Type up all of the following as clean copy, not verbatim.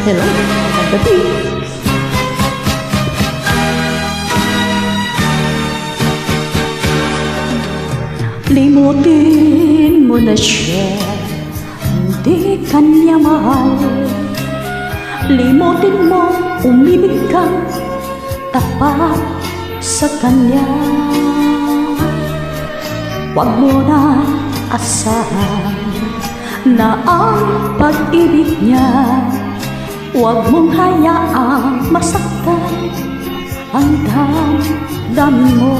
Hello, magandang gabi. Limutin mo na siya, hindi kanya mahal. Limutin mo, umibig ka, tapat sa kanya. Huwag mo na asahan na ang pag-ibig niya. Huwag mong hayaang masaktan ang damdamin mo.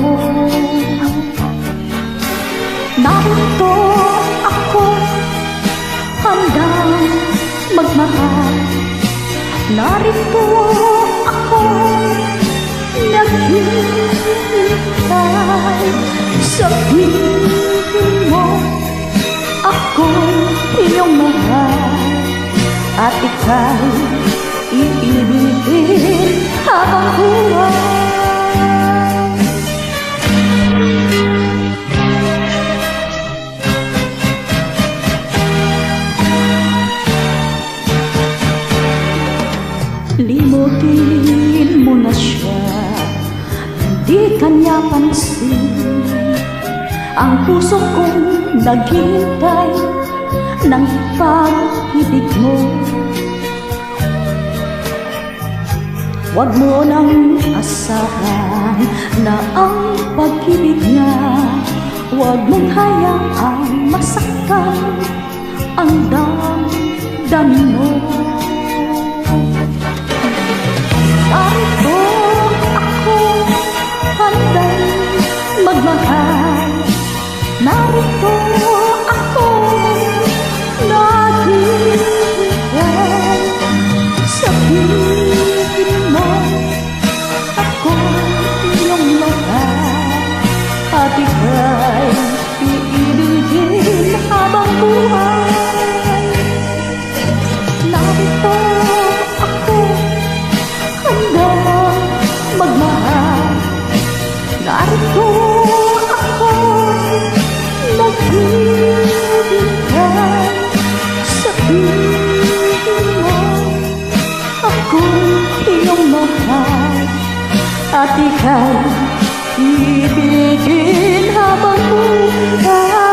Narito ako, handang magmahal. Narito ako, naghihintay. Sabihin mo, ako'y iyong mahal, at ika'y iibigin habang buhay. Limutin mo na siya, hindi kanya pansin ang puso kong naghihintay ng pag-ibig mo. Huwag mo nang asahan na ang pag-ibig niya. Huwag mong hayaang masaktan ang damdamin mo. Narito ako, handang magmahal. Narito ako, naghihintay. Sabihin mo, ako'y iyong mahal, at ika'y iibigin habang buhay. Narito ako, handang magmahal. Narito ako, naghihintay. Sabihin mo, ako'y iyong mahal, at ika'y ibigin habang buhay.